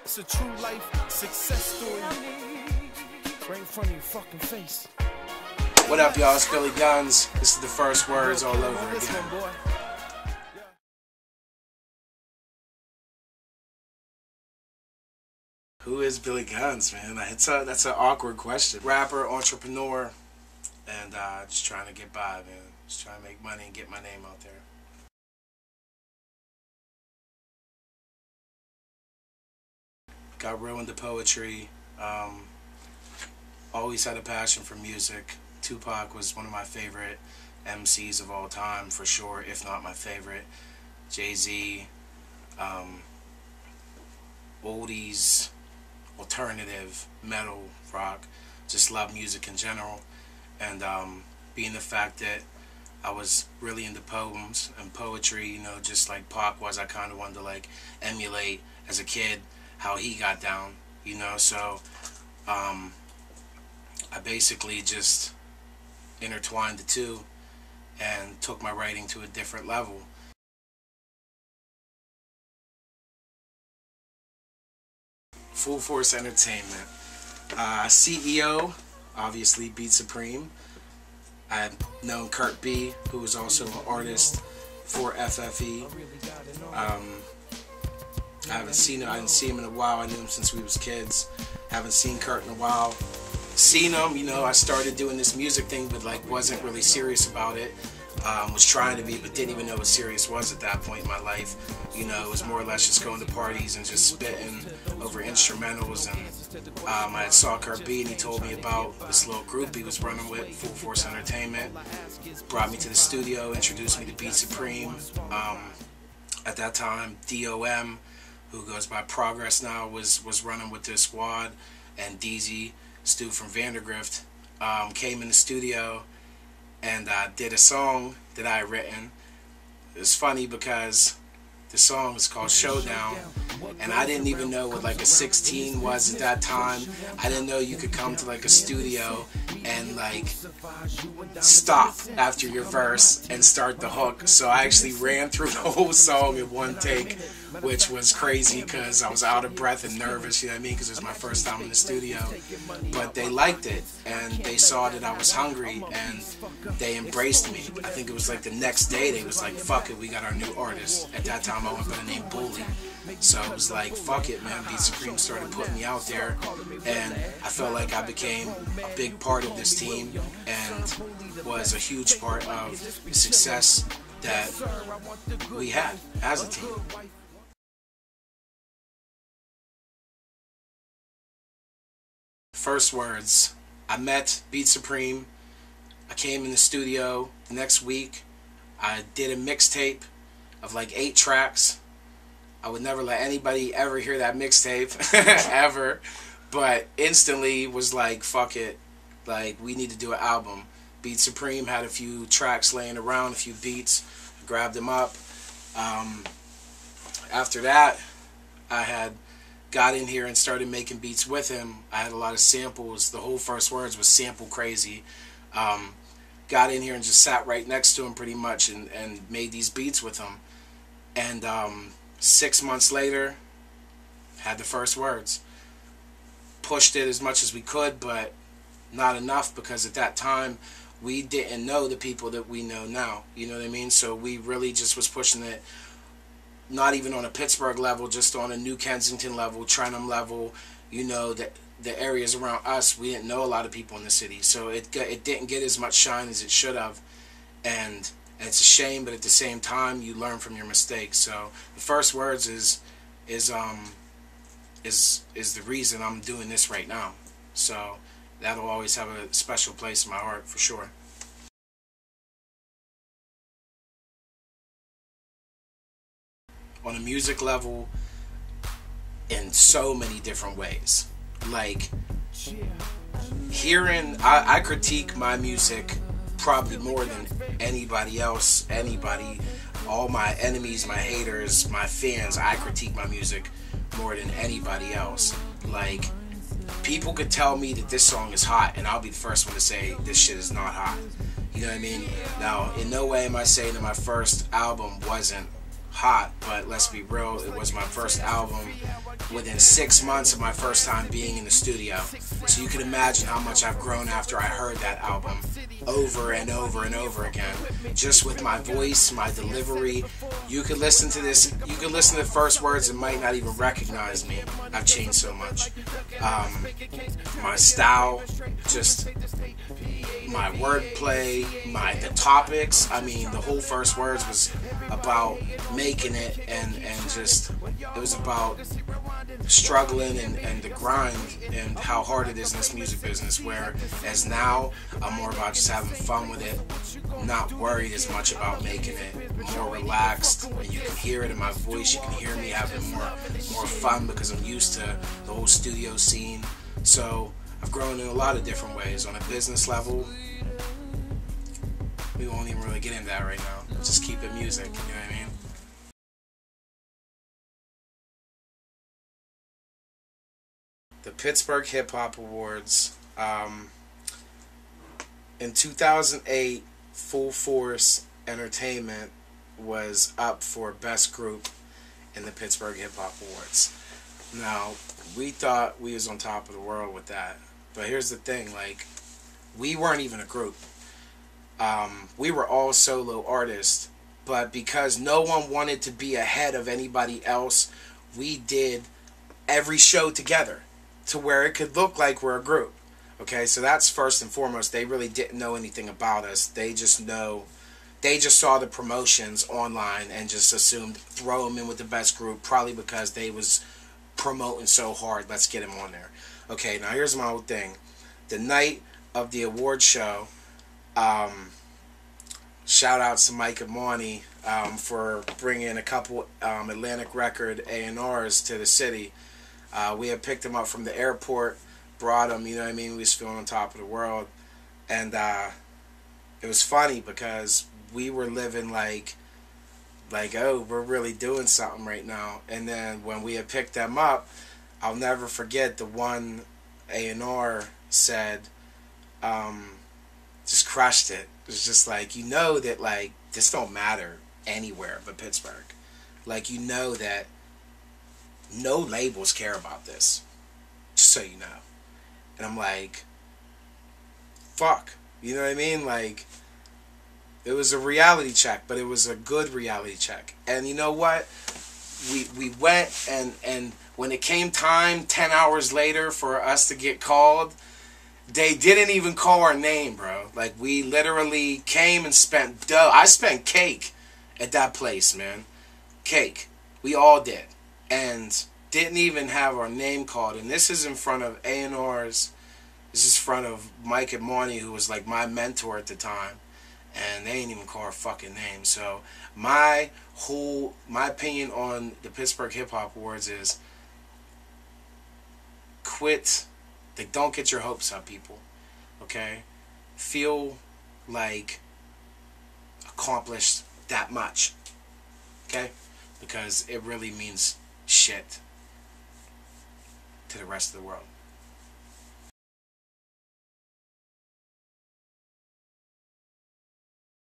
It's a true life success story. Right in front of your fucking face. What up, y'all? It's Billy Guns. This is the first words all over again. Who is Billy Guns, man? That's an awkward question. Rapper, entrepreneur, and just trying to get by, man. Just trying to make money and get my name out there. Got real into poetry. Always had a passion for music. Tupac was one of my favorite MCs of all time, for sure, if not my favorite. Jay-Z, oldies, alternative, metal, rock. Just love music in general. And being the fact that I was really into poems and poetry, you know, just like Pac was, I kind of wanted to like emulate as a kid how he got down, you know. So I basically just intertwined the two and took my writing to a different level. Full Force Entertainment. CEO, obviously Beat Supreme. I've known Kurt B, who was also an artist for FFE. I haven't seen him. I didn't see him in a while. I knew him since we was kids. Haven't seen Kurt in a while. Seen him, you know, I started doing this music thing, but like wasn't really serious about it. Was trying to be, but didn't even know what serious was at that point in my life. You know, it was more or less just going to parties and just spitting over instrumentals. And I saw Kurt B, and he told me about this little group he was running with, Full Force Entertainment. Brought me to the studio, introduced me to Beat Supreme. At that time, DOM, who goes by Progress now, was running with this squad, and DZ, Stu from Vandergrift, came in the studio and did a song that I had written. It was funny because the song is called Showdown, and I didn't even know what like a 16 was at that time. I didn't know you could come to like a studio and like stop after your verse and start the hook. So I actually ran through the whole song in one take, which was crazy because I was out of breath and nervous, you know what I mean, because it was my first time in the studio. But they liked it, and they saw that I was hungry, and they embraced me. I think it was like the next day they was like, fuck it, we got our new artist. At that time I went by the name Bully. So it was like, fuck it, man. Beat Supreme started putting me out there, and I felt like I became a big part of this team and was a huge part of the success that we had as a team. First words. I met Beat Supreme. I came in the studio the next week. I did a mixtape of like 8 tracks. I would never let anybody ever hear that mixtape, ever. But instantly was like, fuck it. Like, we need to do an album. Beat Supreme had a few tracks laying around, a few beats. I grabbed them up. After that, I had got in here and started making beats with him. I had a lot of samples. The whole First Words was sample crazy. Got in here and just sat right next to him pretty much and made these beats with him. And 6 months later, had the First Words. Pushed it as much as we could, but not enough, because at that time we didn't know the people that we know now. You know what I mean? So we really just was pushing it, not even on a Pittsburgh level, just on a New Kensington level, Trenton level, you know, the areas around us. We didn't know a lot of people in the city, so it didn't get as much shine as it should have, and it's a shame, but at the same time, you learn from your mistakes. So the First Words is the reason I'm doing this right now. So that'll always have a special place in my heart, for sure. On a music level, in so many different ways. Like, hearing, I critique my music probably more than anybody else, all my enemies, my haters, my fans. I critique my music more than anybody else. Like, people could tell me that this song is hot, and I'll be the first one to say this shit is not hot. You know what I mean? Now, in no way am I saying that my first album wasn't hot, but let's be real, it was my first album within 6 months of my first time being in the studio. So you can imagine how much I've grown after I heard that album over and over and over again. Just with my voice, my delivery. You could listen to this, you could listen to the first words and might not even recognize me. I've changed so much. My style, just my wordplay, the topics. I mean, the whole first words was about making it, and just, it was about struggling and the grind and how hard it is in this music business, whereas now I'm more about just having fun with it, not worried as much about making it, more relaxed, and you can hear it in my voice, you can hear me having more fun because I'm used to the whole studio scene. So I've grown in a lot of different ways. On a business level, we won't even really get into that right now. We'll just keep it music, you know what I mean? The Pittsburgh Hip Hop Awards. In 2008, Full Force Entertainment was up for Best Group in the Pittsburgh Hip Hop Awards. Now, we thought we was on top of the world with that. But here's the thing, like, we weren't even a group. We were all solo artists. But because no one wanted to be ahead of anybody else, we did every show together to where it could look like we're a group. Okay, so that's first and foremost. They really didn't know anything about us. They just saw the promotions online and just assumed throw them in with the best group, probably because they was promoting so hard. Let's get him on there. Okay, now here's my whole thing. The night of the award show, shout outs to Mike and Monty for bringing a couple Atlantic record A&Rs to the city. We had picked them up from the airport, brought them, you know what I mean? We was feeling on top of the world. And it was funny because we were living like, oh, we're really doing something right now. And then when we had picked them up, I'll never forget the one A&R said, just crushed it. It was just like, you know that, like, this don't matter anywhere but Pittsburgh. Like, you know that no labels care about this, just so you know. And I'm like, fuck, you know what I mean? Like, it was a reality check, but it was a good reality check. And you know what? We went, and when it came time 10 hours later for us to get called, they didn't even call our name, bro. Like, we literally came and spent dough. I spent cake at that place, man. Cake. We all did. And didn't even have our name called. And this is in front of A&Rs. This is in front of Mike and Monty, who was like my mentor at the time. And they ain't even call our fucking name. So my opinion on the Pittsburgh Hip Hop Awards is quit. Like, don't get your hopes up, people. Okay? Feel like accomplished that much. Okay? Because it really means shit to the rest of the world.